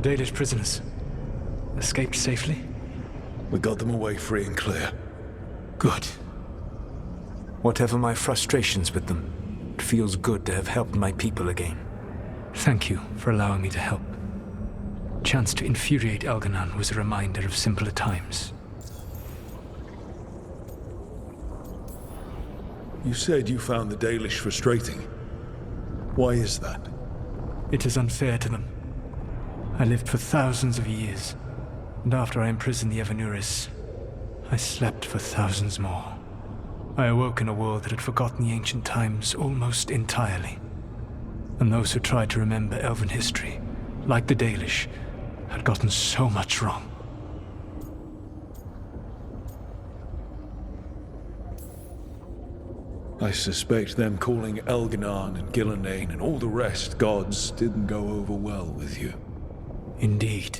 Dalish prisoners. Escaped safely? We got them away free and clear. Good. Whatever my frustrations with them, it feels good to have helped my people again. Thank you for allowing me to help. Chance to infuriate Elganan was a reminder of simpler times. You said you found the Dalish frustrating. Why is that? It is unfair to them. I lived for thousands of years, and after I imprisoned the Evanuris, I slept for thousands more. I awoke in a world that had forgotten the ancient times almost entirely. And those who tried to remember Elven history, like the Dalish, had gotten so much wrong. I suspect them calling Elganan and Gillenane and all the rest gods didn't go over well with you. Indeed.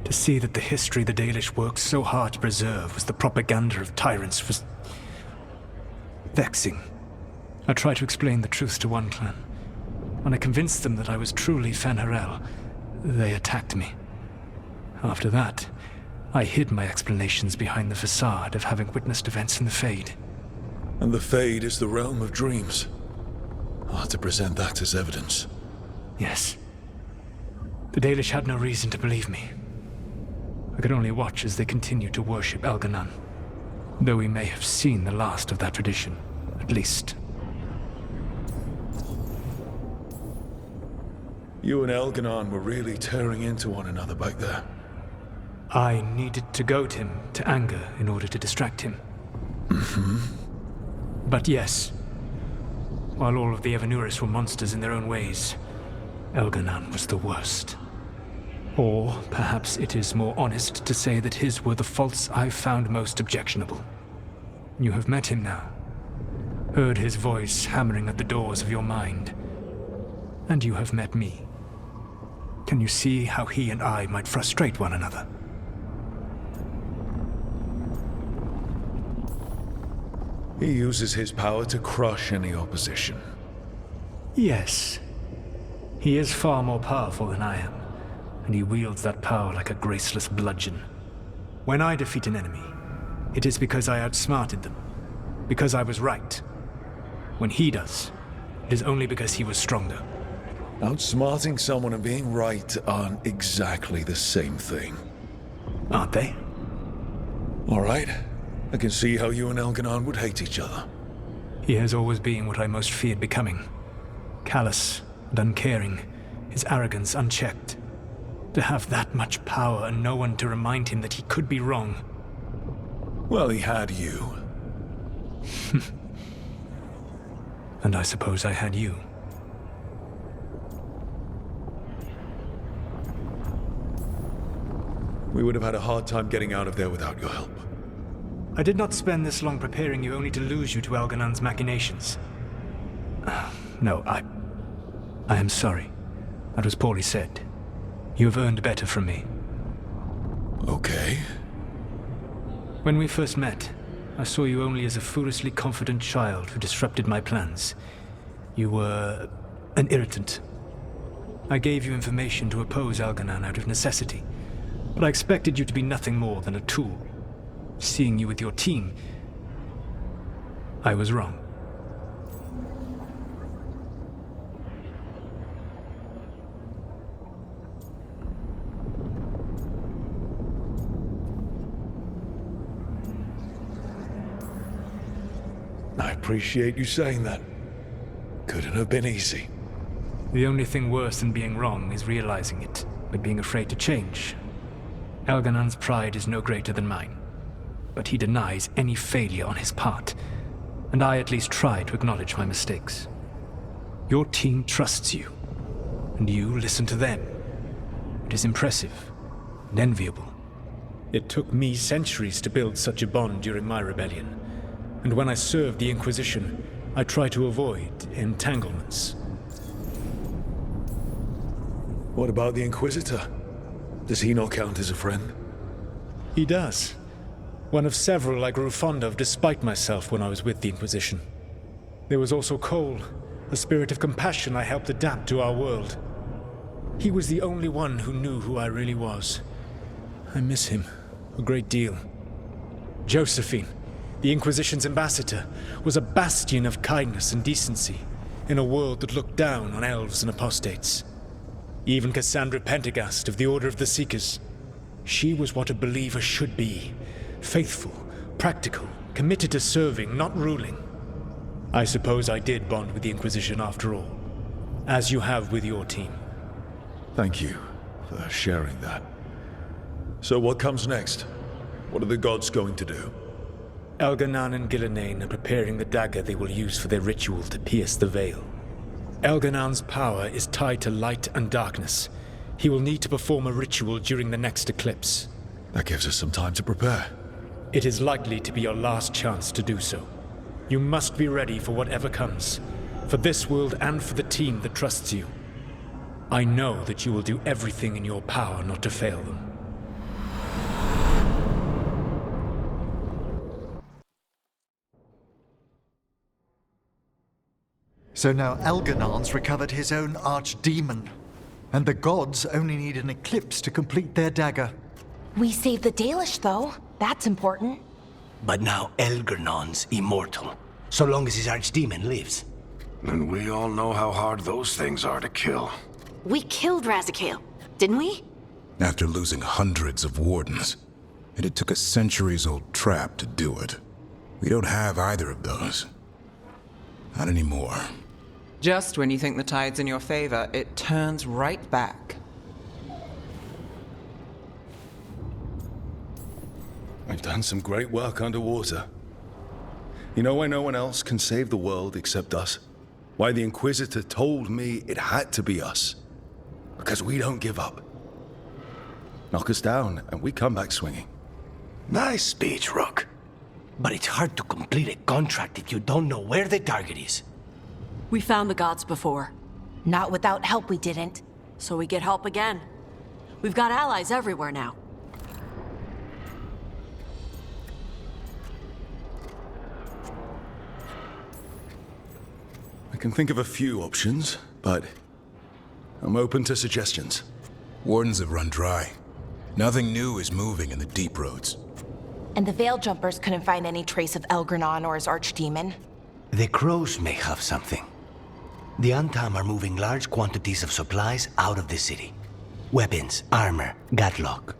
To see that the history the Dalish worked so hard to preserve was the propaganda of tyrants was vexing. I tried to explain the truth to one clan. When I convinced them that I was truly Fen'Harel, they attacked me. After that, I hid my explanations behind the facade of having witnessed events in the Fade. And the Fade is the realm of dreams. I'll have to present that as evidence. Yes. The Dalish had no reason to believe me. I could only watch as they continued to worship Elganan, though we may have seen the last of that tradition, at least. You and Elganan were really tearing into one another back there. I needed to goad him to anger in order to distract him. But yes, while all of the Evanuris were monsters in their own ways, Elganan was the worst. Or perhaps it is more honest to say that his were the faults I found most objectionable. You have met him now, heard his voice hammering at the doors of your mind, and you have met me. Can you see how he and I might frustrate one another? He uses his power to crush any opposition. Yes. He is far more powerful than I am, and he wields that power like a graceless bludgeon. When I defeat an enemy, it is because I outsmarted them, because I was right. When he does, it is only because he was stronger. Outsmarting someone and being right aren't exactly the same thing. Aren't they? All right. I can see how you and Elganan would hate each other. He has always been what I most feared becoming. Callous and uncaring, his arrogance unchecked. To have that much power and no one to remind him that he could be wrong. Well, he had you. And I suppose I had you. We would have had a hard time getting out of there without your help. I did not spend this long preparing you only to lose you to Elganan's machinations. No, I am sorry. That was poorly said. You have earned better from me. Okay. When we first met, I saw you only as a foolishly confident child who disrupted my plans. You were an irritant. I gave you information to oppose Elganan out of necessity, but I expected you to be nothing more than a tool. Seeing you with your team, I was wrong. I appreciate you saying that. Couldn't have been easy. The only thing worse than being wrong is realizing it, but being afraid to change. Elganan's pride is no greater than mine, but he denies any failure on his part, and I at least try to acknowledge my mistakes. Your team trusts you, and you listen to them. It is impressive and enviable. It took me centuries to build such a bond during my rebellion, and when I served the Inquisition, I tried to avoid entanglements. What about the Inquisitor? Does he not count as a friend? He does. One of several I grew fond of despite myself when I was with the Inquisition. There was also Cole, a spirit of compassion I helped adapt to our world. He was the only one who knew who I really was. I miss him a great deal. Josephine, the Inquisition's ambassador, was a bastion of kindness and decency in a world that looked down on elves and apostates. Even Cassandra Pendergast of the Order of the Seekers. She was what a believer should be. Faithful, practical, committed to serving, not ruling. I suppose I did bond with the Inquisition after all, as you have with your team. Thank you for sharing that. So what comes next? What are the gods going to do? Elganan and Gillenane are preparing the dagger they will use for their ritual to pierce the veil. Elganan's power is tied to light and darkness. He will need to perform a ritual during the next eclipse. That gives us some time to prepare. It is likely to be your last chance to do so. You must be ready for whatever comes, for this world and for the team that trusts you. I know that you will do everything in your power not to fail them. So now Elganan's recovered his own archdemon, and the gods only need an eclipse to complete their dagger. We saved the Dalish, though. That's important. But now Elganan's immortal, so long as his archdemon lives. And we all know how hard those things are to kill. We killed Razikale, didn't we? After losing hundreds of wardens, and it took a centuries-old trap to do it. We don't have either of those. Not anymore. Just when you think the tide's in your favor, it turns right back. I've done some great work underwater. You know why no one else can save the world except us? Why the Inquisitor told me it had to be us? Because we don't give up. Knock us down, and we come back swinging. Nice speech, Rook. But it's hard to complete a contract if you don't know where the target is. We found the gods before, Not without help, we didn't. so we get help again. We've got allies everywhere now. I can think of a few options, but I'm open to suggestions. Wardens have run dry. Nothing new is moving in the deep roads. And the Veil Jumpers couldn't find any trace of Elgranon or his archdemon. The crows may have something. The Antam are moving large quantities of supplies out of the city. Weapons, armor, gatlock.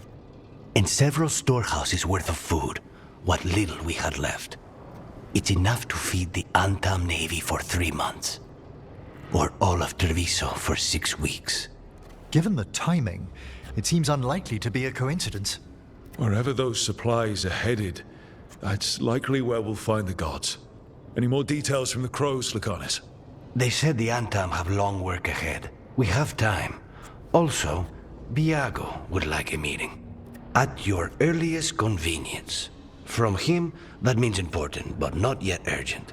And several storehouses worth of food, what little we had left. It's enough to feed the Antam Navy for 3 months. Or all of Treviso for 6 weeks. Given the timing, it seems unlikely to be a coincidence. Wherever those supplies are headed, that's likely where we'll find the gods. Any more details from the crows, Lycanis? They said the Antam have long work ahead. We have time. Also, Viago would like a meeting. At your earliest convenience. From him, that means important, but not yet urgent.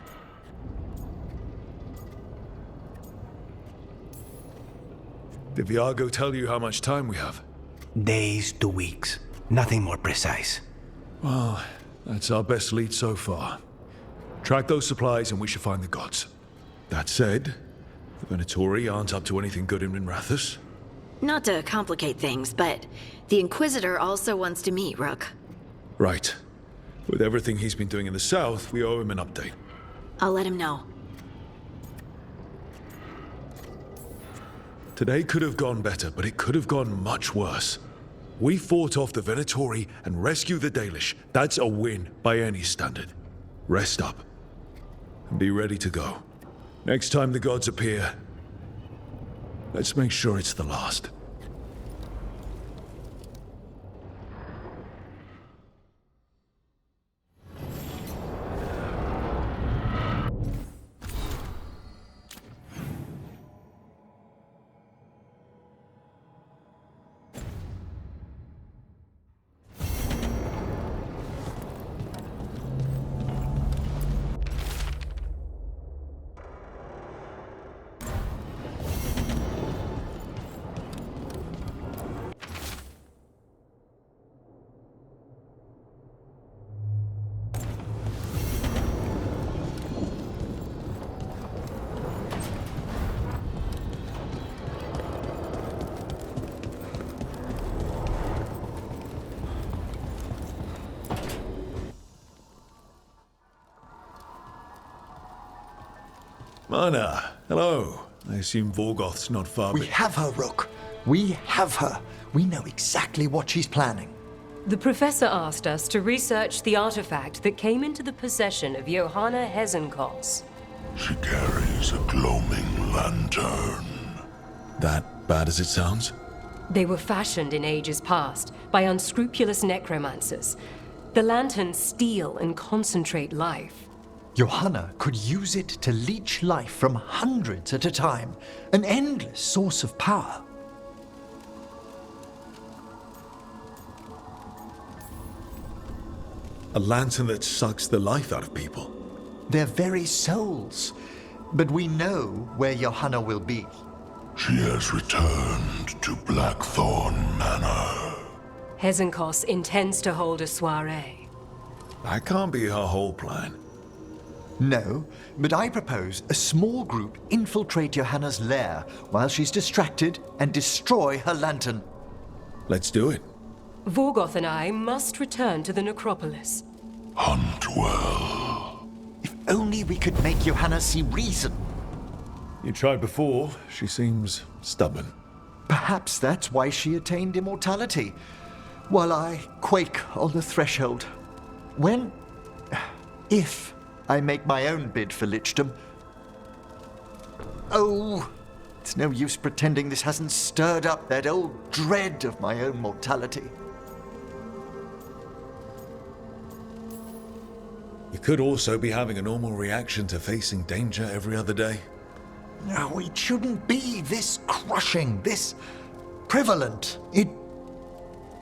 Did Viago tell you how much time we have? Days to weeks. Nothing more precise. Well, that's our best lead so far. Track those supplies and we should find the gods. That said, the Venatori aren't up to anything good in Minrathous. Not to complicate things, but the Inquisitor also wants to meet Rook. Right. With everything he's been doing in the south, we owe him an update. I'll let him know. Today could have gone better, but it could have gone much worse. We fought off the Venatori and rescued the Dalish. That's a win by any standard. Rest up. And be ready to go. Next time the gods appear, let's make sure it's the last. Mana, hello. I assume Vorgoth's not far We have her, Rook. We have her. We know exactly what she's planning. The professor asked us to research the artifact that came into the possession of Johanna Hezenkos. She carries a gloaming lantern. That bad as it sounds? They were fashioned in ages past by unscrupulous necromancers. The lanterns steal and concentrate life. Johanna could use it to leech life from hundreds at a time. An endless source of power. A lantern that sucks the life out of people. Their very souls. But we know where Johanna will be. She has returned to Blackthorn Manor. Hezenkos intends to hold a soiree. That can't be her whole plan. No, but I propose a small group infiltrate Johanna's lair while she's distracted and destroy her lantern. Let's do it. Vorgoth and I must return to the necropolis. Hunt well. If only we could make Johanna see reason. You tried before. She seems stubborn. Perhaps that's why she attained immortality, while I quake on the threshold. If I make my own bid for lichdom. Oh, it's no use pretending this hasn't stirred up that old dread of my own mortality. You could also be having a normal reaction to facing danger every other day. No, it shouldn't be this crushing, this prevalent.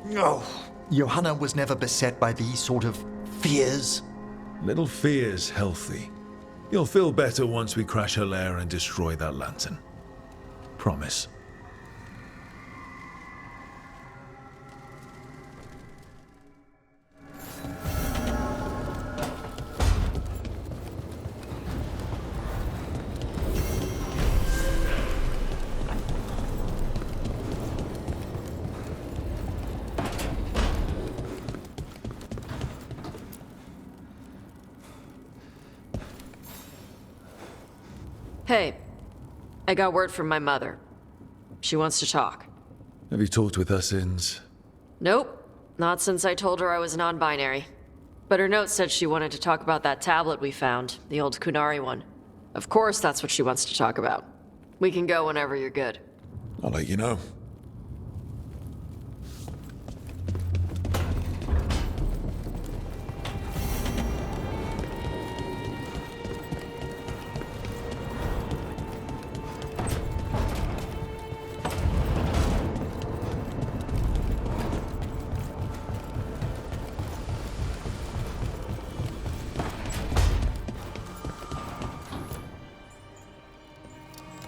No. Johanna was never beset by these sort of fears. Little fear's healthy. You'll feel better once we crash her lair and destroy that lantern. Promise. Hey, I got word from my mother. She wants to talk. Have you talked with her since? Nope, not since I told her I was non-binary. But her note said she wanted to talk about that tablet we found, the old Kunari one. Of course that's what she wants to talk about. We can go whenever you're good. I'll let you know.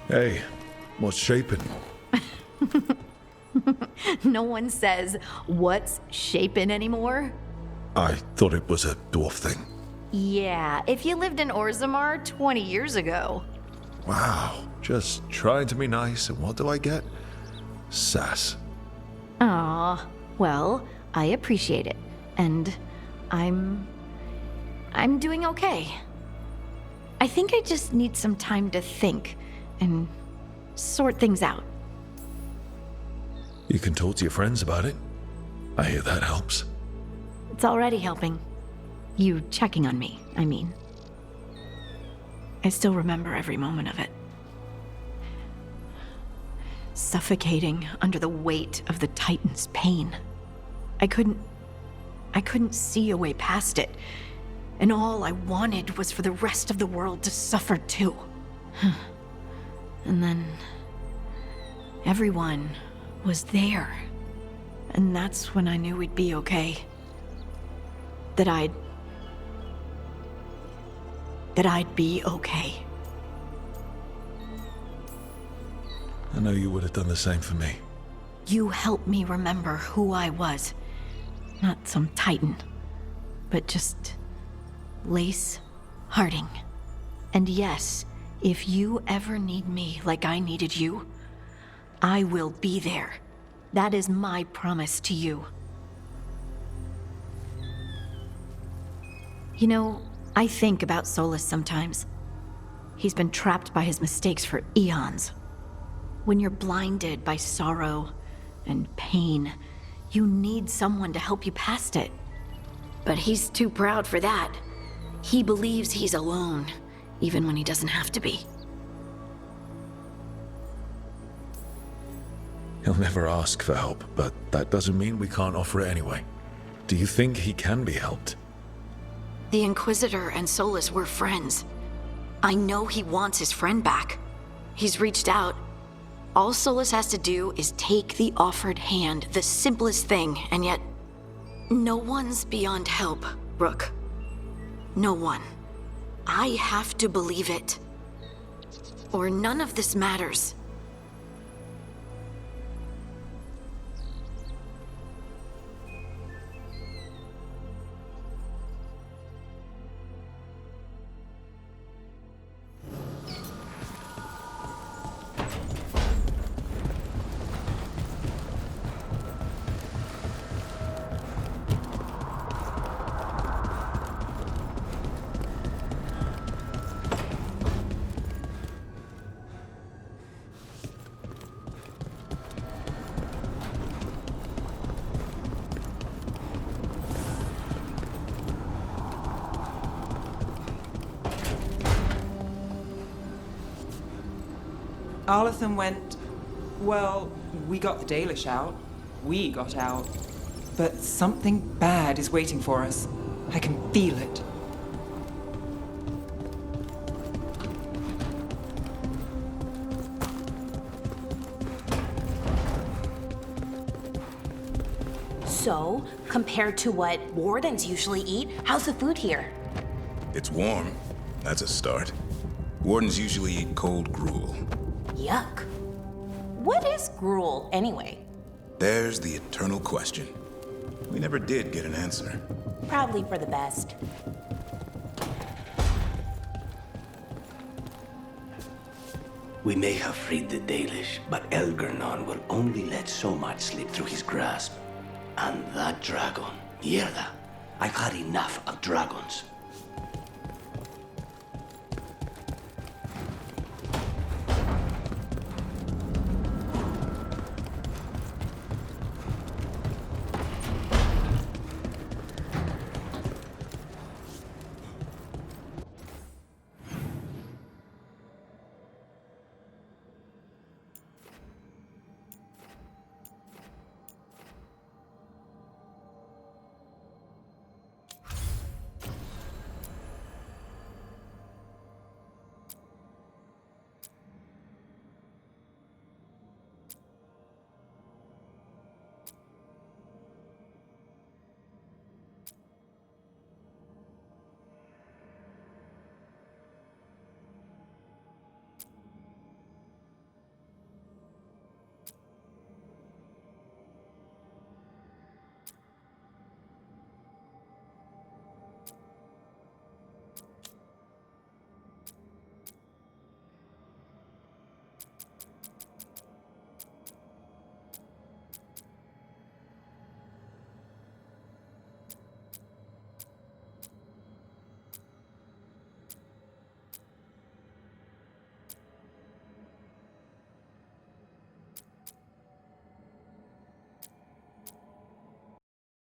Hey, what's shaping? No one says, what's shaping anymore? I thought it was a dwarf thing. Yeah, if you lived in Orzammar 20 years ago. Wow, just trying to be nice, and what do I get? Sass. Aw, well, I appreciate it. And I'm doing okay. I think I just need some time to think and sort things out. You can talk to your friends about it. I hear that helps. It's already helping. You checking on me, I mean. I still remember every moment of it. Suffocating under the weight of the Titan's pain. I couldn't see a way past it. And all I wanted was for the rest of the world to suffer too. And then everyone was there. And that's when I knew we'd be okay. That I'd be okay. I know you would have done the same for me. You helped me remember who I was. Not some Titan, but just Lace Harding. And yes, if you ever need me like I needed you, I will be there. That is my promise to you. You know, I think about Solas sometimes. He's been trapped by his mistakes for eons. When you're blinded by sorrow and pain, you need someone to help you past it. But he's too proud for that. He believes he's alone, even when he doesn't have to be. He'll never ask for help, but that doesn't mean we can't offer it anyway. Do you think he can be helped? The Inquisitor and Solas were friends. I know he wants his friend back. He's reached out. All Solas has to do is take the offered hand, the simplest thing, and yet no one's beyond help, Rook. No one. I have to believe it. Or none of this matters. Arlathan went... Well, we got the Dalish out. We got out. But something bad is waiting for us. I can feel it. So, compared to what wardens usually eat, how's the food here? It's warm. That's a start. Wardens usually eat cold gruel. Yuck. What is gruel, anyway? There's the eternal question. We never did get an answer. Probably for the best. We may have freed the Dalish, but Elgernon will only let so much slip through his grasp. And that dragon, mierda. I've had enough of dragons.